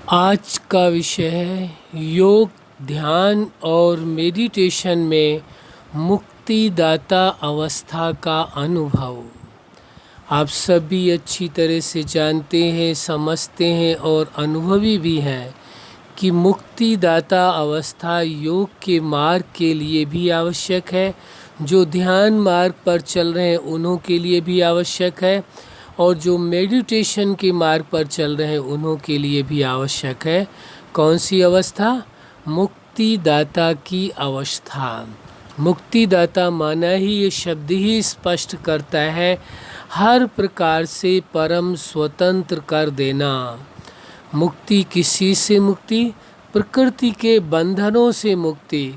आज का विषय है योग, ध्यान और मेडिटेशन में मुक्तिदाता अवस्था का अनुभव। आप सभी अच्छी तरह से जानते हैं, समझते हैं और अनुभवी भी हैं कि मुक्तिदाता अवस्था योग के मार्ग के लिए भी आवश्यक है, जो ध्यान मार्ग पर चल रहे हैं उन्हों के लिए भी आवश्यक है, और जो मेडिटेशन के मार्ग पर चल रहे हैं उन्हों के लिए भी आवश्यक है। कौन सी अवस्था? मुक्तिदाता की अवस्था। मुक्तिदाता माना ही ये शब्द ही स्पष्ट करता है हर प्रकार से परम स्वतंत्र कर देना। मुक्ति किसी से मुक्ति? प्रकृति के बंधनों से मुक्ति,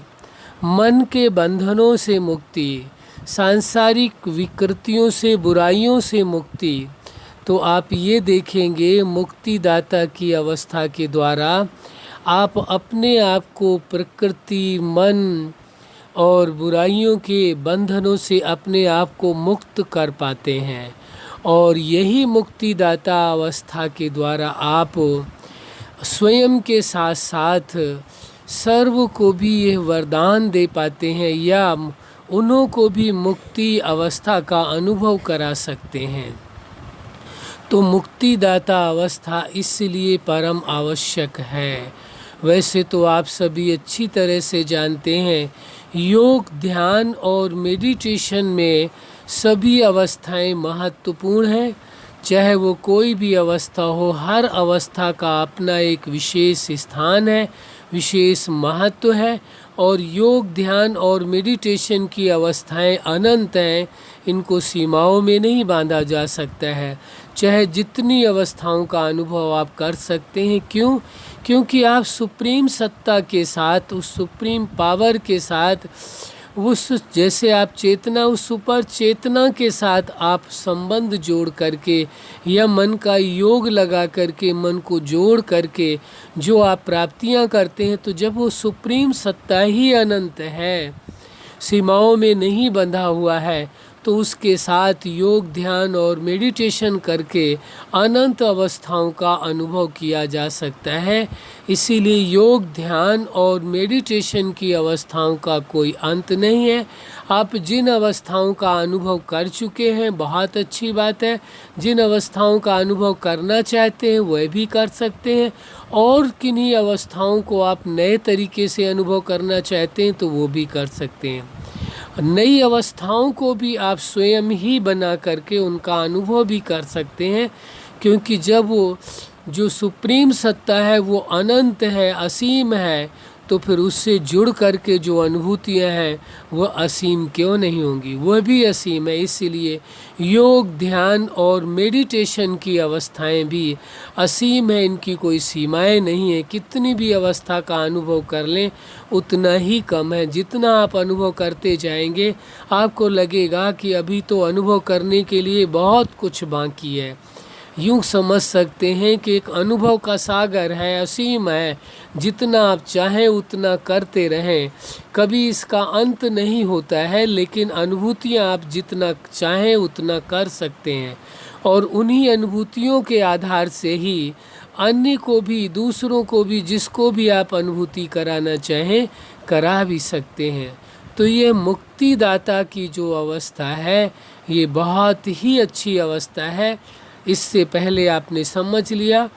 मन के बंधनों से मुक्ति, सांसारिक विकृतियों से, बुराइयों से मुक्ति। तो आप ये देखेंगे मुक्तिदाता की अवस्था के द्वारा आप अपने आप को प्रकृति, मन और बुराइयों के बंधनों से अपने आप को मुक्त कर पाते हैं। और यही मुक्तिदाता अवस्था के द्वारा आप स्वयं के साथ साथ सर्व को भी यह वरदान दे पाते हैं या उन्हों को भी मुक्ति अवस्था का अनुभव करा सकते हैं। तो मुक्तिदाता अवस्था इसलिए परम आवश्यक है। वैसे तो आप सभी अच्छी तरह से जानते हैं योग, ध्यान और मेडिटेशन में सभी अवस्थाएं महत्वपूर्ण हैं। चाहे वो कोई भी अवस्था हो, हर अवस्था का अपना एक विशेष स्थान है, विशेष महत्व है। और योग, ध्यान और मेडिटेशन की अवस्थाएं अनंत हैं, इनको सीमाओं में नहीं बांधा जा सकता है। चाहे जितनी अवस्थाओं का अनुभव आप कर सकते हैं। क्यों? क्योंकि आप सुप्रीम सत्ता के साथ, उस सुप्रीम पावर के साथ, उस जैसे आप चेतना, उस सुपर चेतना के साथ आप संबंध जोड़ करके या मन का योग लगा करके, मन को जोड़ करके जो आप प्राप्तियां करते हैं, तो जब वो सुप्रीम सत्ता ही अनंत है, सीमाओं में नहीं बंधा हुआ है, तो उसके साथ योग, ध्यान और मेडिटेशन करके अनंत अवस्थाओं का अनुभव किया जा सकता है। इसीलिए योग, ध्यान और मेडिटेशन की अवस्थाओं का कोई अंत नहीं है। आप जिन अवस्थाओं का अनुभव कर चुके हैं बहुत अच्छी बात है, जिन अवस्थाओं का अनुभव करना चाहते हैं वह भी कर सकते हैं, और किन्हीं अवस्थाओं को आप नए तरीके से अनुभव करना चाहते हैं तो वो भी कर सकते हैं। नई अवस्थाओं को भी आप स्वयं ही बना करके उनका अनुभव भी कर सकते हैं, क्योंकि जब वो जो सुप्रीम सत्ता है वो अनंत है, असीम है, तो फिर उससे जुड़ करके जो अनुभूतियां हैं वह असीम क्यों नहीं होंगी? वह भी असीम है। इसीलिए योग, ध्यान और मेडिटेशन की अवस्थाएं भी असीम है, इनकी कोई सीमाएं नहीं है। कितनी भी अवस्था का अनुभव कर लें उतना ही कम है। जितना आप अनुभव करते जाएंगे आपको लगेगा कि अभी तो अनुभव करने के लिए बहुत कुछ बाकी है। यूँ समझ सकते हैं कि एक अनुभव का सागर है, असीम है, जितना आप चाहें उतना करते रहें, कभी इसका अंत नहीं होता है। लेकिन अनुभूतियाँ आप जितना चाहें उतना कर सकते हैं, और उन्हीं अनुभूतियों के आधार से ही अन्य को भी, दूसरों को भी, जिसको भी आप अनुभूति कराना चाहें करा भी सकते हैं। तो ये मुक्तिदाता की जो अवस्था है ये बहुत ही अच्छी अवस्था है। इससे पहले आपने समझ लिया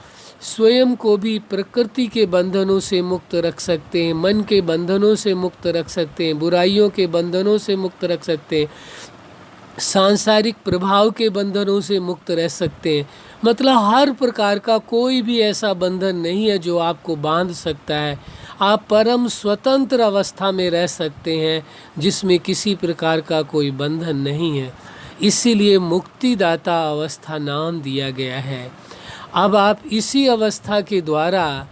स्वयं को भी प्रकृति के बंधनों से मुक्त रख सकते हैं, मन के बंधनों से मुक्त रख सकते हैं, बुराइयों के बंधनों से मुक्त रख सकते हैं, सांसारिक प्रभाव के बंधनों से मुक्त रह सकते हैं। मतलब हर प्रकार का कोई भी ऐसा बंधन नहीं है जो आपको बांध सकता है। आप परम स्वतंत्र अवस्था में रह सकते हैं जिसमें किसी प्रकार का कोई बंधन नहीं है। इसीलिए मुक्तिदाता अवस्था नाम दिया गया है। अब आप इसी अवस्था के द्वारा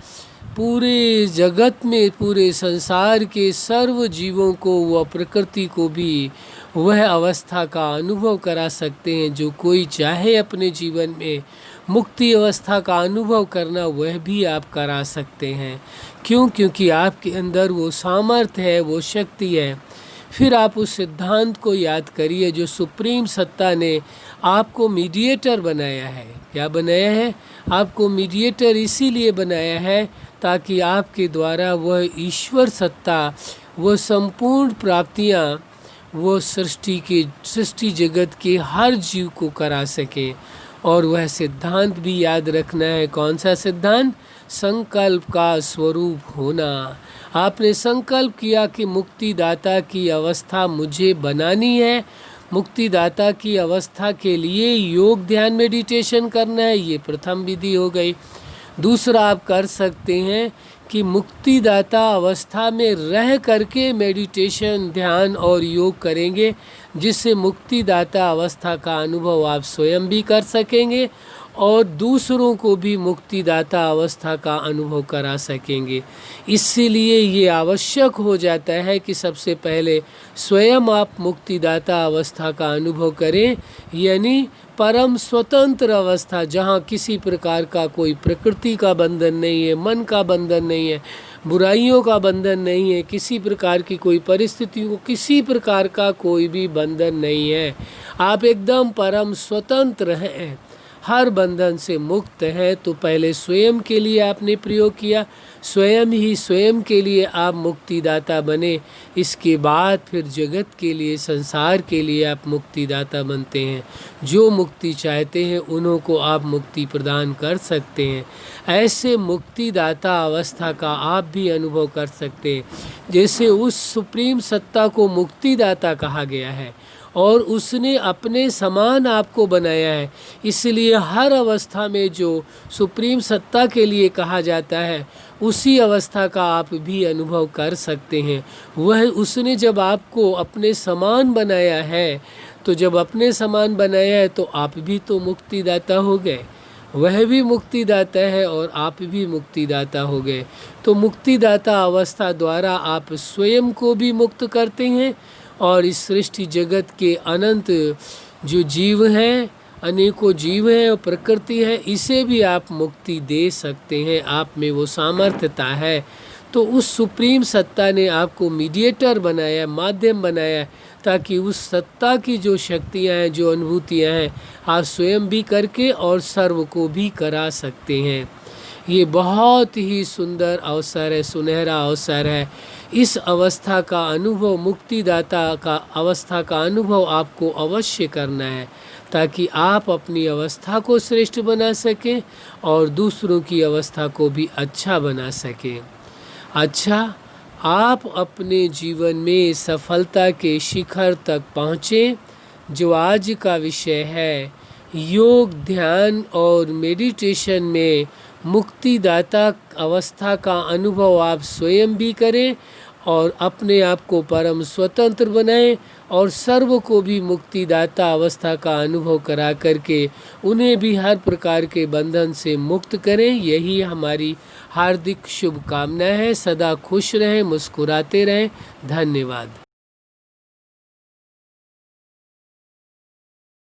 पूरे जगत में, पूरे संसार के सर्व जीवों को व प्रकृति को भी वह अवस्था का अनुभव करा सकते हैं जो कोई चाहे अपने जीवन में मुक्ति अवस्था का अनुभव करना, वह भी आप करा सकते हैं। क्यों? क्योंकि आपके अंदर वो सामर्थ्य है, वो शक्ति है। फिर आप उस सिद्धांत को याद करिए जो सुप्रीम सत्ता ने आपको मीडिएटर बनाया है। क्या बनाया है? आपको मीडिएटर इसीलिए बनाया है ताकि आपके द्वारा वह ईश्वर सत्ता, वह संपूर्ण प्राप्तियाँ, वो सृष्टि जगत के हर जीव को करा सके। और वह सिद्धांत भी याद रखना है। कौन सा सिद्धांत? संकल्प का स्वरूप होना। आपने संकल्प किया कि मुक्तिदाता की अवस्था मुझे बनानी है, मुक्तिदाता की अवस्था के लिए योग ध्यान मेडिटेशन करना है, ये प्रथम विधि हो गई। दूसरा आप कर सकते हैं कि मुक्तिदाता अवस्था में रह करके मेडिटेशन, ध्यान और योग करेंगे, जिससे मुक्तिदाता अवस्था का अनुभव आप स्वयं भी कर सकेंगे और दूसरों को भी मुक्तिदाता अवस्था का अनुभव करा सकेंगे। इसीलिए ये आवश्यक हो जाता है कि सबसे पहले स्वयं आप मुक्तिदाता अवस्था का अनुभव करें, यानी परम स्वतंत्र अवस्था, जहाँ किसी प्रकार का कोई प्रकृति का बंधन नहीं है, मन का बंधन नहीं है, बुराइयों का बंधन नहीं है, किसी प्रकार की कोई परिस्थितियों, किसी प्रकार का कोई भी बंधन नहीं है। आप एकदम परम स्वतंत्र हैं, हर बंधन से मुक्त है। तो पहले स्वयं के लिए आपने प्रयोग किया, स्वयं ही स्वयं के लिए आप मुक्तिदाता बने। इसके बाद फिर जगत के लिए, संसार के लिए आप मुक्तिदाता बनते हैं। जो मुक्ति चाहते हैं उन्हों को आप मुक्ति प्रदान कर सकते हैं। ऐसे मुक्तिदाता अवस्था का आप भी अनुभव कर सकते हैं। जैसे उस सुप्रीम सत्ता को मुक्तिदाता कहा गया है और उसने अपने समान आपको बनाया है, इसलिए हर अवस्था में जो सुप्रीम सत्ता के लिए कहा जाता है उसी अवस्था का आप भी अनुभव कर सकते हैं। वह उसने जब आपको अपने समान बनाया है, तो जब अपने समान बनाया है तो आप भी तो मुक्तिदाता हो गए, वह भी मुक्तिदाता है और आप भी मुक्तिदाता हो गए। तो मुक्तिदाता अवस्था द्वारा आप स्वयं को भी मुक्त करते हैं और इस सृष्टि जगत के अनंत जो जीव हैं, अनेकों जीव हैं और प्रकृति है, इसे भी आप मुक्ति दे सकते हैं। आप में वो सामर्थ्यता है। तो उस सुप्रीम सत्ता ने आपको मीडिएटर बनाया, माध्यम बनाया, ताकि उस सत्ता की जो शक्तियाँ हैं, जो अनुभूतियाँ हैं, आप स्वयं भी करके और सर्व को भी करा सकते हैं। ये बहुत ही सुंदर अवसर है, सुनहरा अवसर है। इस अवस्था का अनुभव, मुक्तिदाता का अवस्था का अनुभव आपको अवश्य करना है, ताकि आप अपनी अवस्था को श्रेष्ठ बना सकें और दूसरों की अवस्था को भी अच्छा बना सकें। अच्छा, आप अपने जीवन में सफलता के शिखर तक पहुँचें, जो आज का विषय है। योग, ध्यान और मेडिटेशन में मुक्तिदाता अवस्था का अनुभव आप स्वयं भी करें और अपने आप को परम स्वतंत्र बनाएं और सर्व को भी मुक्तिदाता अवस्था का अनुभव करा करके उन्हें भी हर प्रकार के बंधन से मुक्त करें। यही हमारी हार्दिक शुभकामना है। सदा खुश रहें, मुस्कुराते रहें। धन्यवाद।